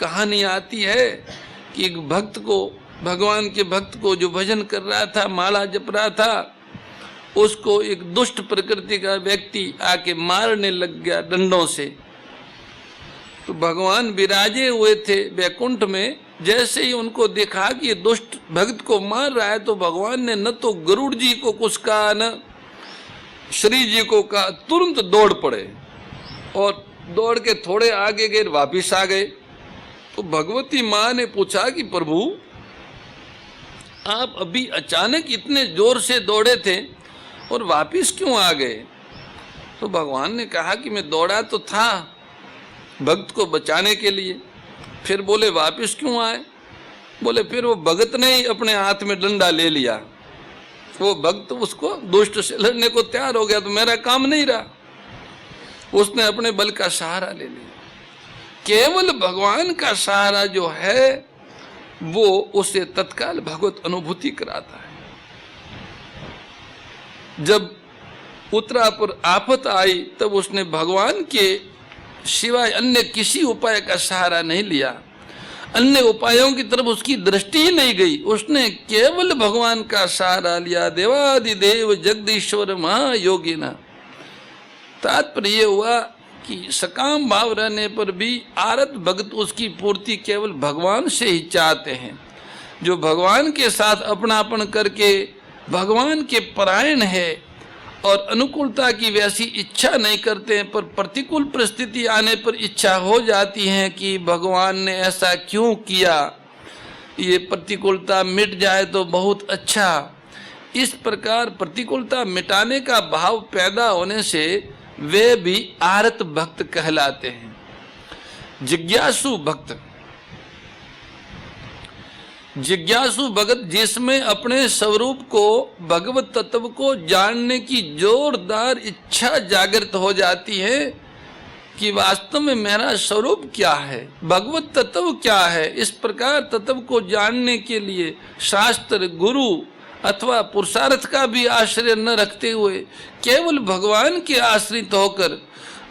कहानी आती है कि एक भक्त को, भगवान के भक्त को जो भजन कर रहा था, माला जप रहा था, उसको एक दुष्ट प्रकृति का व्यक्ति आके मारने लग गया डंडों से। तो भगवान विराजे हुए थे वैकुंठ में, जैसे ही उनको देखा कि ये दुष्ट भक्त को मार रहा है, तो भगवान ने न तो गरुड़ जी को कुछ कहा न श्री जी को कहा, तुरंत दौड़ पड़े और दौड़ के थोड़े आगे गए, वापिस आ गए। तो भगवती माँ ने पूछा कि प्रभु आप अभी अचानक इतने जोर से दौड़े थे और वापिस क्यों आ गए? तो भगवान ने कहा कि मैं दौड़ा तो था भक्त को बचाने के लिए। फिर बोले वापिस क्यों आए? बोले फिर वो भगत ने ही अपने हाथ में डंडा ले लिया, वो भक्त उसको दुष्ट से लड़ने को तैयार हो गया, तो मेरा काम नहीं रहा, उसने अपने बल का सहारा ले लिया। केवल भगवान का सहारा जो है वो उसे तत्काल भगवत अनुभूति कराता है। जब उत्तरा पर आफत आई तब उसने भगवान के सिवाय अन्य किसी उपाय का सहारा नहीं लिया, अन्य उपायों की तरफ उसकी दृष्टि ही नहीं गई, उसने केवल भगवान का सहारा लिया। देवादिदेव जगदीश्वर महायोगिना। तात्पर्य ये हुआ कि सकाम भाव रहने पर भी आरत भक्त उसकी पूर्ति केवल भगवान से ही चाहते हैं। जो भगवान के साथ अपनापन करके भगवान के परायण है और अनुकूलता की वैसी इच्छा नहीं करते हैं, पर प्रतिकूल परिस्थिति आने पर इच्छा हो जाती है कि भगवान ने ऐसा क्यों किया, ये प्रतिकूलता मिट जाए तो बहुत अच्छा। इस प्रकार प्रतिकूलता मिटाने का भाव पैदा होने से वे भी आरत भक्त कहलाते हैं। जिज्ञासु भक्त, जिज्ञासु भगत जिसमें अपने स्वरूप को, भगवत तत्व को जानने की जोरदार इच्छा जागृत हो जाती है कि वास्तव में मेरा स्वरूप क्या है, भगवत तत्व क्या है। इस प्रकार तत्व को जानने के लिए शास्त्र, गुरु अथवा पुरुषार्थ का भी आश्रय न रखते हुए केवल भगवान के आश्रित होकर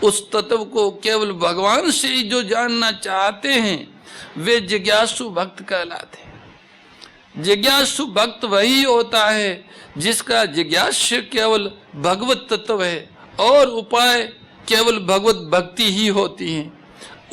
उस तत्व को केवल भगवान से ही जो जानना चाहते हैं वे जिज्ञासु भक्त कहलाते हैं। जिज्ञासु भक्त वही होता है जिसका जिज्ञास्य केवल भगवत तत्व है और उपाय केवल भगवत भक्ति ही होती है।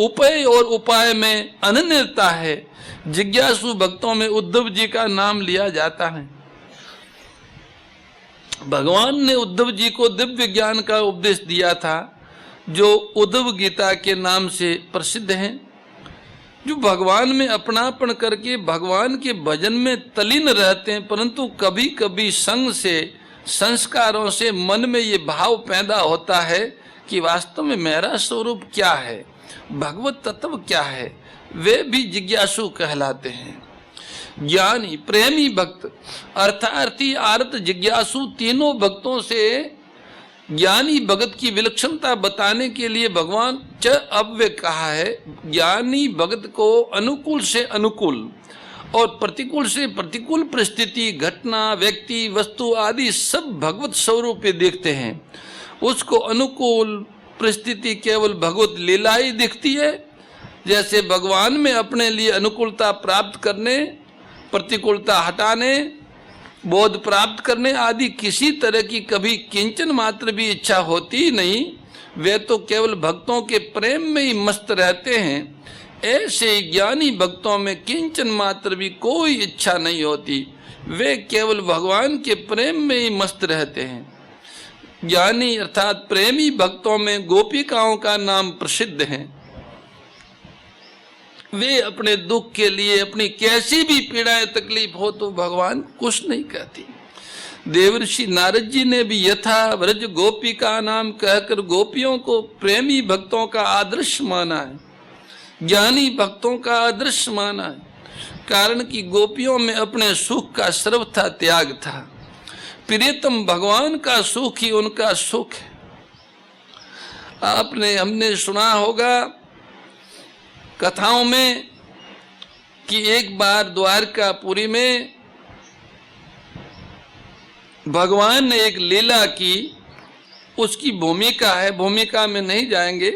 उपाय और उपाय में अनन्यता है। जिज्ञासु भक्तों में उद्धव जी का नाम लिया जाता है। भगवान ने उद्धव जी को दिव्य ज्ञान का उपदेश दिया था जो उद्धव गीता के नाम से प्रसिद्ध है। जो भगवान में अपनापन करके भगवान के भजन में तल्लीन रहते हैं, परंतु कभी कभी संग से, संस्कारों से मन में ये भाव पैदा होता है कि वास्तव में मेरा स्वरूप क्या है, भगवत तत्व क्या है, वे भी जिज्ञासु कहलाते हैं। ज्ञानी, प्रेमी भक्त, अर्थार्थी, आर्त, जिज्ञासु तीनों भक्तों से ज्ञानी भगत की विलक्षणता बताने के लिए भगवान च अव्यय कहा है। ज्ञानी भगत को अनुकूल से अनुकूल और प्रतिकूल से प्रतिकूल परिस्थिति, घटना, व्यक्ति, वस्तु आदि सब भगवत स्वरूप देखते हैं। उसको अनुकूल परिस्थिति केवल भगवत लीला ही दिखती है। जैसे भगवान में अपने लिए अनुकूलता प्राप्त करने, प्रतिकूलता हटाने, बोध प्राप्त करने आदि किसी तरह की कभी किंचन मात्र भी इच्छा होती ही नहीं। वे तो केवल भक्तों के प्रेम में ही मस्त रहते हैं। ऐसे ही ज्ञानी भक्तों में किंचन मात्र भी कोई इच्छा नहीं होती, वे केवल भगवान के प्रेम में ही मस्त रहते हैं। ज्ञानी अर्थात प्रेमी भक्तों में गोपिकाओं का नाम प्रसिद्ध है। वे अपने दुख के लिए अपनी कैसी भी पीड़ाएं तकलीफ हो तो भगवान कुछ नहीं कहती। देवर्षि नारद जी ने भी यथा व्रज गोपी का नाम कहकर गोपियों को प्रेमी भक्तों का आदर्श माना है, ज्ञानी भक्तों का आदर्श माना है। कारण कि गोपियों में अपने सुख का सर्वथा त्याग था। प्रियतम भगवान का सुख ही उनका सुख है। हमने सुना होगा कथाओं में कि एक बार द्वारकापुरी में भगवान ने एक लीला की, उसकी भूमिका है, भूमिका में नहीं जाएंगे,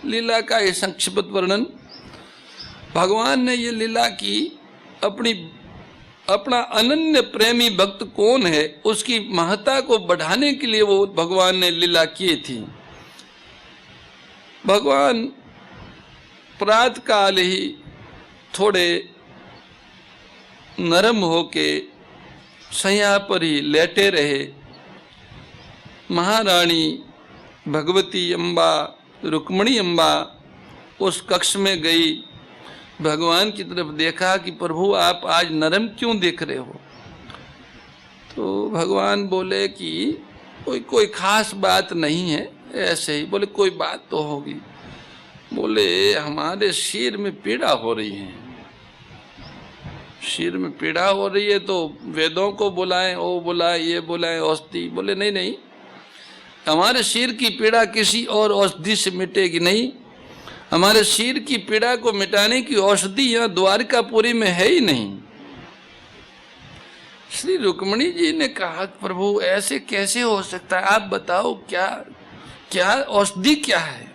लीला का ये संक्षिप्त वर्णन। भगवान ने ये लीला की, अपना अनन्य प्रेमी भक्त कौन है उसकी महत्ता को बढ़ाने के लिए वो भगवान ने लीला की थी। भगवान प्रातः काल ही थोड़े नरम होके सैया पर ही लेटे रहे। महारानी भगवती अम्बा, रुक्मणी अम्बा उस कक्ष में गई, भगवान की तरफ देखा कि प्रभु आप आज नरम क्यों दिख रहे हो। तो भगवान बोले कि कोई खास बात नहीं है, ऐसे ही। बोले कोई बात तो होगी। बोले हमारे सिर में पीड़ा हो रही है। सिर में पीड़ा हो रही है तो वेदों को बुलाएं, वो बुलाएं, ये बुलाएं, औषधि। बोले नहीं नहीं, हमारे सिर की पीड़ा किसी और औषधि से मिटेगी नहीं। हमारे सिर की पीड़ा को मिटाने की औषधि यहाँ द्वारकापुरी में है ही नहीं। श्री रुक्मणी जी ने कहा प्रभु ऐसे कैसे हो सकता है, आप बताओ क्या क्या औषधि क्या है।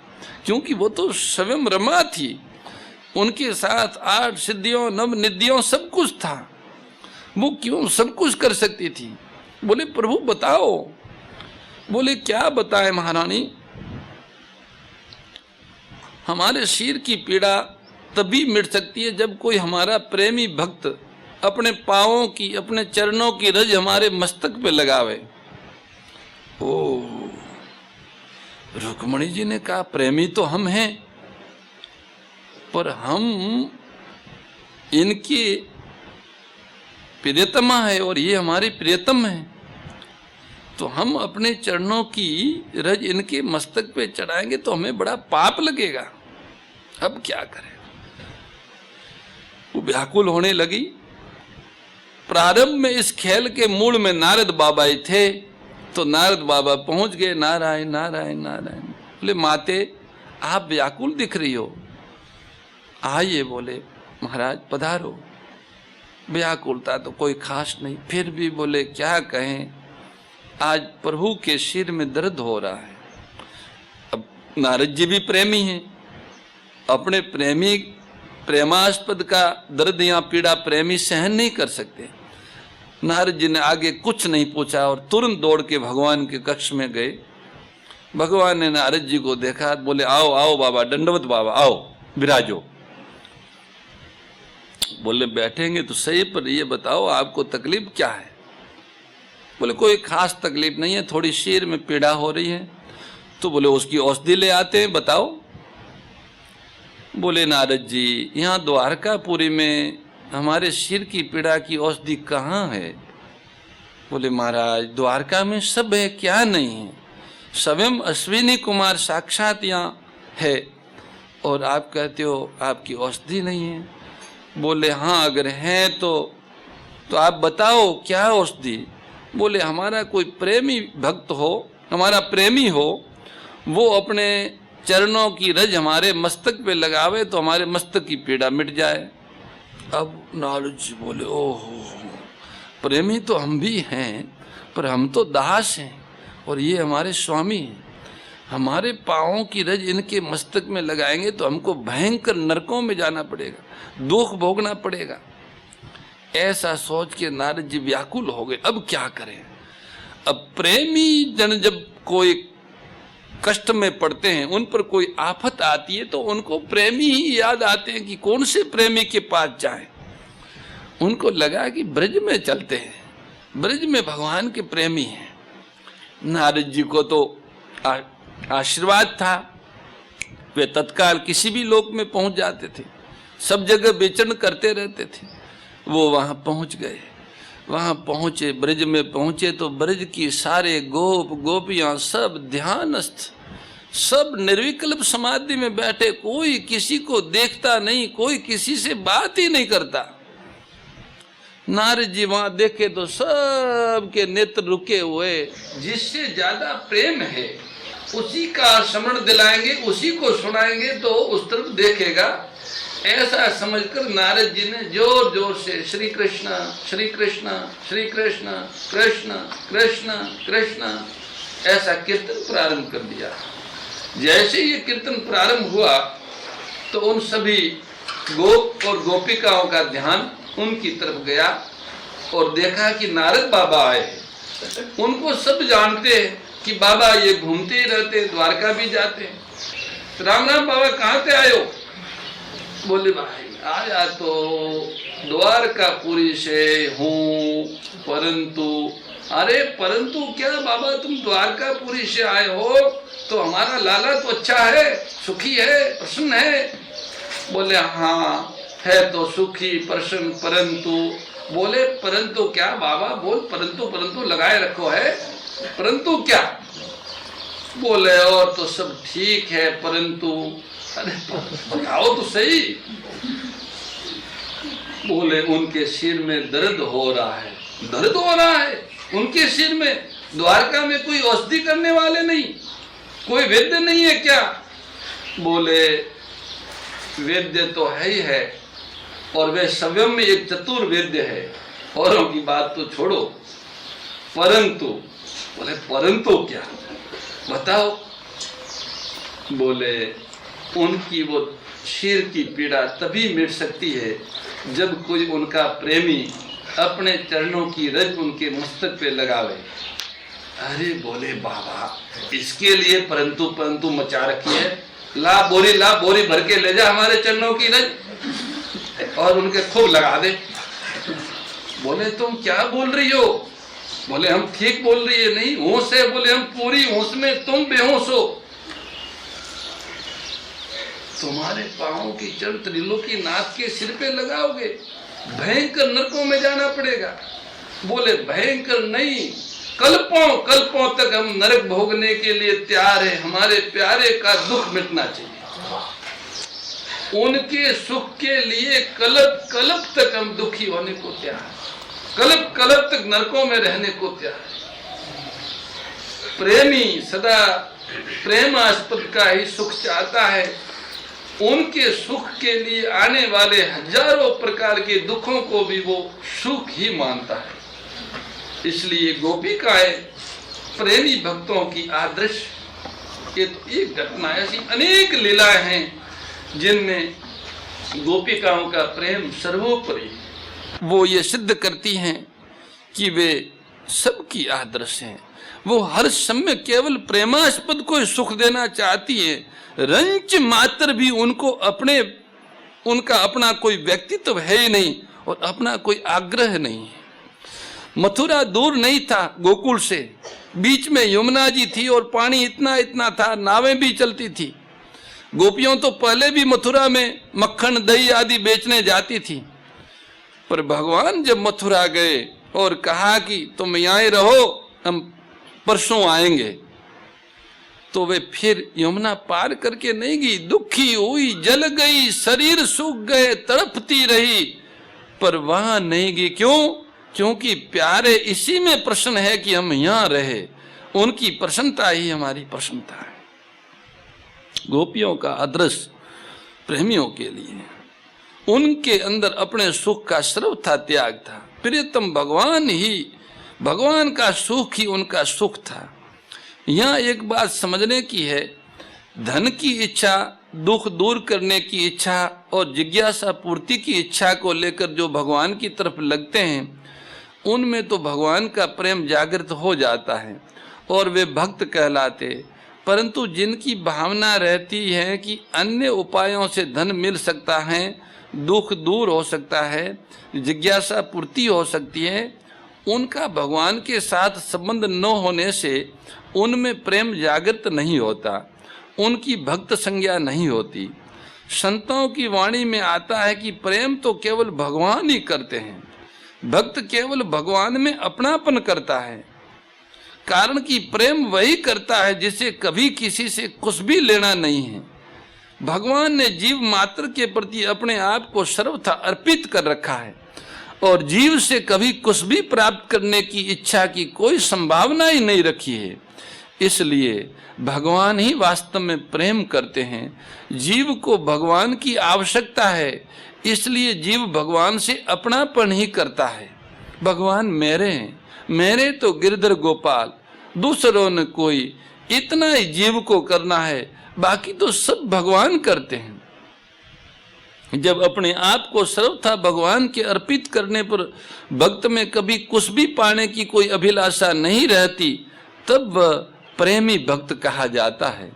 क्योंकि वो तो स्वयं रमा थी, उनके साथ 8 सिद्धियों 9 निधियों सब कुछ था, वो क्यों सब कुछ कर सकती थी। बोले प्रभु बताओ। बोले क्या बताएं महारानी, हमारे सिर की पीड़ा तभी मिट सकती है जब कोई हमारा प्रेमी भक्त अपने पांवों की, अपने चरणों की रज हमारे मस्तक पे लगावे। ओ रुक्मणी जी ने कहा प्रेमी तो हम हैं, पर हम इनकी प्रियतमा है और ये हमारी प्रियतम है, तो हम अपने चरणों की रज इनके मस्तक पे चढ़ाएंगे तो हमें बड़ा पाप लगेगा। अब क्या करें। वो व्याकुल होने लगी। प्रारंभ में इस खेल के मूल में नारद बाबा ही थे, तो नारद बाबा पहुंच गए। नारायण नारायण नारायण। बोले माते आप व्याकुल दिख रही हो, आइए। बोले महाराज पधारो। व्याकुलता तो कोई खास नहीं, फिर भी बोले क्या कहें, आज प्रभु के सिर में दर्द हो रहा है। अब नारद जी भी प्रेमी हैं, अपने प्रेमास्पद का दर्द या पीड़ा प्रेमी सहन नहीं कर सकते। नारद जी ने आगे कुछ नहीं पूछा और तुरंत दौड़ के भगवान के कक्ष में गए। भगवान ने नारद जी को देखा, बोले आओ आओ बाबा, दंडवत बाबा आओ विराजो। बोले बैठेंगे तो सही, पर ये बताओ आपको तकलीफ क्या है। बोले कोई खास तकलीफ नहीं है, थोड़ी सिर में पीड़ा हो रही है। तो बोले उसकी औषधि ले आते हैं, बताओ। बोले नारद जी यहाँ द्वारकापुरी में हमारे सिर की पीड़ा की औषधि कहाँ है। बोले महाराज द्वारका में सब है, क्या नहीं है। स्वयं अश्विनी कुमार साक्षात यहाँ है और आप कहते हो आपकी औषधि नहीं है। बोले हाँ अगर है तो आप बताओ क्या औषधि। बोले हमारा कोई प्रेमी भक्त हो, हमारा प्रेमी हो, वो अपने चरणों की रज हमारे मस्तक पे लगावे तो हमारे मस्तक की पीड़ा मिट जाए। अब नारद जी बोले ओहो, प्रेमी तो हम भी हैं, पर हम तो दास हैं और ये हमारे स्वामी हैं। हमारे पाँवों की रज इनके मस्तक में लगाएंगे तो हमको भयंकर नरकों में जाना पड़ेगा, दुख भोगना पड़ेगा। ऐसा सोच के नारद जी व्याकुल हो गए। अब क्या करें। अब प्रेमी जन जब कोई कष्ट में पड़ते हैं, उन पर कोई आफत आती है तो उनको प्रेमी ही याद आते हैं कि कौन से प्रेमी के पास जाएं। उनको लगा कि ब्रज में चलते हैं, ब्रज में भगवान के प्रेमी हैं। नारद जी को तो आशीर्वाद था, वे तत्काल किसी भी लोक में पहुंच जाते थे, सब जगह विचरण करते रहते थे। वो वहां पहुंच गए, वहां पहुंचे, ब्रज में पहुंचे तो ब्रज की सारे गोप गोपियां सब ध्यानस्थ, सब निर्विकल्प समाधि में बैठे, कोई किसी को देखता नहीं, कोई किसी से बात ही नहीं करता। नारद जी वहां देखे तो सब के नेत्र रुके हुए। जिससे ज्यादा प्रेम है उसी का स्मरण दिलाएंगे, उसी को सुनाएंगे तो उस तरफ देखेगा। ऐसा समझकर नारद जी ने जोर जोर से श्री कृष्ण श्री कृष्ण श्री कृष्ण कृष्ण कृष्ण कृष्ण ऐसा कीर्तन प्रारंभ कर दिया। जैसे ये कीर्तन प्रारंभ हुआ तो उन सभी गोप और गोपिकाओं का ध्यान उनकी तरफ गया और देखा कि नारद बाबा आए हैं। उनको सब जानते हैं कि बाबा ये घूमते ही रहते, द्वारका भी जाते हैं। राम राम बाबा, कहाँ से आए हो? बोले भाई आया तो द्वारकापुरी से हूँ, परंतु अरे परंतु क्या बाबा, तुम द्वारकापुरी से आए हो तो हमारा लाला तो अच्छा है, सुखी है, प्रसन्न है। बोले हाँ है तो सुखी प्रसन्न, परंतु बोले परंतु क्या बाबा? बोल परंतु परंतु लगाए रखो है, परंतु क्या? बोले और तो सब ठीक है परंतु, अरे बताओ तो सही। बोले उनके सिर में दर्द हो रहा है। दर्द हो रहा है उनके सिर में? द्वारका में कोई औषधि करने वाले नहीं, कोई वैद्य नहीं है क्या? बोले वैद्य तो है ही है, और वे स्वयं में एक चतुर वैद्य है, औरों की बात तो छोड़ो, परंतु बोले परंतु क्या बताओ? बोले उनकी वो सिर की पीड़ा तभी मिट सकती है जब कोई उनका प्रेमी अपने चरणों की रज उनके मस्तक पे लगावे। अरे बोले बाबा इसके लिए परंतु परंतु मचा रखी है, ला बोरी भर के ले जा हमारे चरणों की रज और उनके खूब लगा दे। बोले तुम क्या बोल रही हो? बोले हम ठीक बोल रही है, नहीं होश है। बोले हम पूरी होश में, तुम बेहोश हो। तुम्हारे पांव की चरण त्रिलोकी नाथ के सिर पे लगाओगे, भयंकर नरकों में जाना पड़ेगा। बोले भयंकर नहीं, कल्पों तक हम नरक भोगने के लिए तैयार है। हमारे प्यारे का दुख मिटना चाहिए, उनके सुख के लिए कल्प तक हम दुखी होने को तैयार, कल्प तक नरकों में रहने को तैयार। प्रेमी सदा प्रेमास्पद का ही सुख चाहता है, उनके सुख के लिए आने वाले हजारों प्रकार के दुखों को भी वो सुख ही मानता है। इसलिए गोपिकाएं प्रेमी भक्तों की आदर्श। ये तो एक घटना, ऐसी अनेक लीलाएं हैं जिनमें गोपिकाओं का प्रेम सर्वोपरि। वो ये सिद्ध करती हैं कि वे सबकी आदर्श हैं। वो हर समय केवल प्रेमास्पद को सुख देना चाहती है, रंच मात्र भी उनको उनका अपना कोई व्यक्तित्व है ही नहीं और अपना कोई आग्रह नहीं है। मथुरा दूर नहीं था गोकुल से, बीच में यमुना जी थी और पानी इतना इतना था, नावें भी चलती थी। गोपियों तो पहले भी मथुरा में मक्खन दही आदि बेचने जाती थी, पर भगवान जब मथुरा गए और कहा कि तुम यहाँ रहो, हम परसों आएंगे, तो वे फिर यमुना पार करके नहीं गई। दुखी हुई, जल गई, शरीर सूख गए, तड़पती रही, पर वहां नहीं गई। क्यों? क्योंकि प्यारे इसी में प्रसन्न है कि हम यहाँ रहे। उनकी प्रसन्नता ही हमारी प्रसन्नता है। गोपियों का आदर्श प्रेमियों के लिए, उनके अंदर अपने सुख का सर्वथा त्याग था। प्रियतम भगवान ही, भगवान का सुख ही उनका सुख था। यहाँ एक बात समझने की है, धन की इच्छा, दुख दूर करने की इच्छा और जिज्ञासा पूर्ति की इच्छा को लेकर जो भगवान की तरफ लगते हैं, उनमें तो भगवान का प्रेम जागृत हो जाता है और वे भक्त कहलाते। परंतु जिनकी भावना रहती है कि अन्य उपायों से धन मिल सकता है, दुख दूर हो सकता है, जिज्ञासा पूर्ति हो सकती है, उनका भगवान के साथ संबंध न होने से उनमें प्रेम जागृत नहीं होता, उनकी भक्त संज्ञा नहीं होती। संतों की वाणी में आता है कि प्रेम तो केवल भगवान ही करते हैं, भक्त केवल भगवान में अपनापन करता है। कारण कि प्रेम वही करता है जिसे कभी किसी से कुछ भी लेना नहीं है। भगवान ने जीव मात्र के प्रति अपने आप को सर्वथा अर्पित कर रखा है और जीव से कभी कुछ भी प्राप्त करने की इच्छा की कोई संभावना ही नहीं रखी है। इसलिए भगवान ही वास्तव में प्रेम करते हैं। जीव को भगवान की आवश्यकता है, इसलिए जीव भगवान से अपनापन ही करता है। भगवान मेरे हैं, मेरे तो गिरधर गोपाल, दूसरों ने कोई, इतना ही जीव को करना है, बाकी तो सब भगवान करते हैं। जब अपने आप को सर्वथा भगवान के अर्पित करने पर भक्त में कभी कुछ भी पाने की कोई अभिलाषा नहीं रहती, तब वह प्रेमी भक्त कहा जाता है।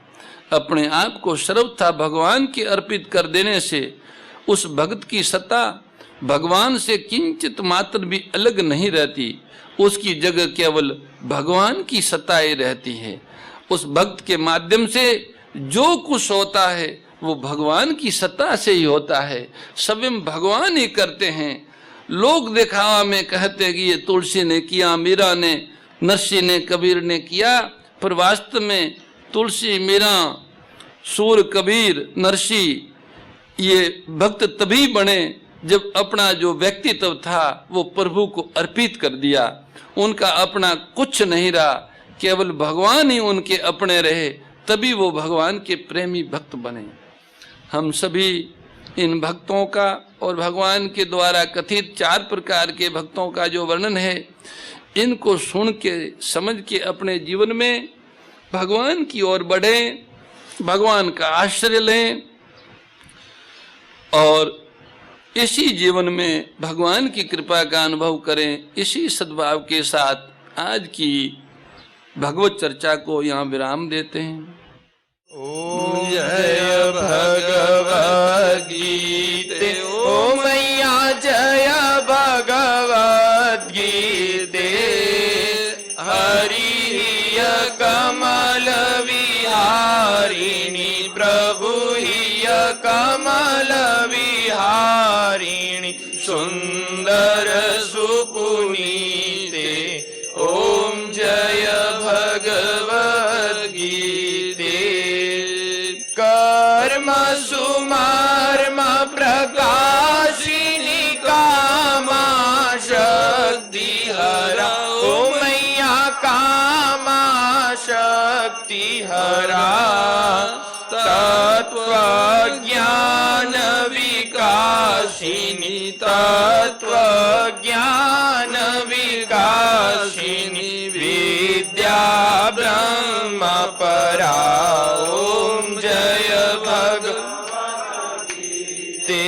अपने आप को सर्वथा भगवान के अर्पित कर देने से उस भक्त की सत्ता भगवान से किंचित मात्र भी अलग नहीं रहती। उसकी जगह केवल भगवान की सत्ताएं रहती है। उस भक्त के माध्यम से जो कुछ होता है वो भगवान की सत्ता से ही होता है, स्वयं भगवान ही करते हैं। लोग दिखावा में कहते हैं कि ये तुलसी ने किया, मीरा ने, नरसी ने, कबीर ने किया, पर वास्तव में तुलसी, मीरा, सूर, कबीर, नरसी ये भक्त तभी बने जब अपना जो व्यक्तित्व था वो प्रभु को अर्पित कर दिया। उनका अपना कुछ नहीं रहा, केवल भगवान ही उनके अपने रहे, तभी वो भगवान के प्रेमी भक्त बने। हम सभी इन भक्तों का और भगवान के द्वारा कथित 4 प्रकार के भक्तों का जो वर्णन है, इनको सुन के समझ के अपने जीवन में भगवान की ओर बढ़ें, भगवान का आश्रय लें और इसी जीवन में भगवान की कृपा का अनुभव करें। इसी सद्भाव के साथ आज की भगवत चर्चा को यहाँ विराम देते हैं। ओम जय भगवद गीते, ओ मैया जय भगवद गीते, हरि कमल विहारिणी, प्रभु कमल विहारिणी, सुंदर सुपुनीते, ओम जय भगवद गीते। कर्म सुमर्म प्रकाशिनी कामा शक्ति हरा, ओ मैया कामा शक्ति हरा, तत्व ज्ञान विकासिनी, तत्व ज्ञान विकासिनी, विद्या ब्रह्म परा, ओम जय भगवद गीते।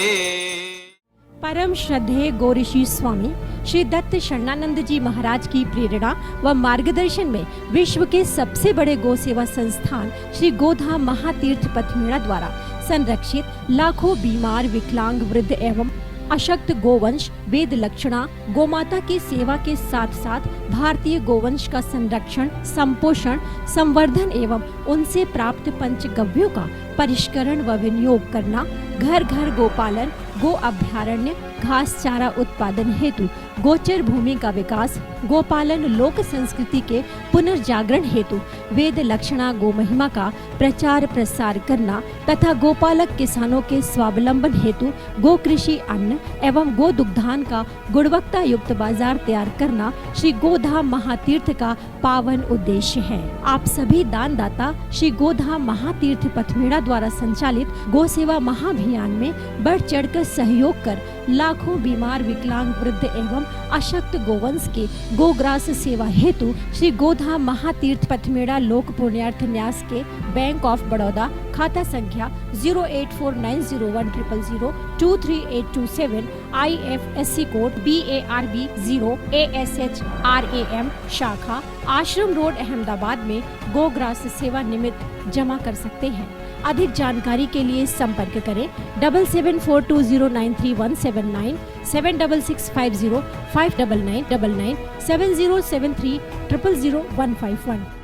परम श्रद्धेय गौरीशी स्वामी श्री दत्त शरणानंद जी महाराज की प्रेरणा व मार्गदर्शन में विश्व के सबसे बड़े गौ सेवा संस्थान श्री गोधाम महातीर्थ पथमेड़ा द्वारा संरक्षित लाखों बीमार, विकलांग, वृद्ध एवं अशक्त गोवंश वेद लक्षणा गोमाता की सेवा के साथ साथ भारतीय गोवंश का संरक्षण, संपोषण, संवर्धन एवं उनसे प्राप्त पंचगव्यों का परिष्करण व विनियोग करना, घर घर गोपालन, गो अभ्यारण्य, घास चारा उत्पादन हेतु गोचर भूमि का विकास, गोपालन लोक संस्कृति के पुनर्जागरण हेतु वेद लक्षणा गो महिमा का प्रचार प्रसार करना तथा गोपालक किसानों के स्वावलंबन हेतु गो कृषि अन्न एवं गो दुग्धान का गुणवत्ता युक्त बाजार तैयार करना श्री गोधाम महातीर्थ का पावन उद्देश्य है। आप सभी दानदाता श्री गोधाम महातीर्थ पथमेड़ा द्वारा संचालित गो सेवा महाअभियान में बढ़ चढ़कर सहयोग कर लाखों बीमार, विकलांग, वृद्ध एवं अशक्त गोवंश के गोग्रास सेवा हेतु श्री गोधाम महातीर्थ पथमेड़ा लोक पुण्यार्थ न्यास के बैंक ऑफ बड़ौदा खाता संख्या 084901000232827 IFSC कोड BARB 0 ASHRAM शाखा आश्रम रोड अहमदाबाद में गोग्रास सेवा निमित्त जमा कर सकते हैं। अधिक जानकारी के लिए संपर्क करें 7742093179 7665059999 7073000151।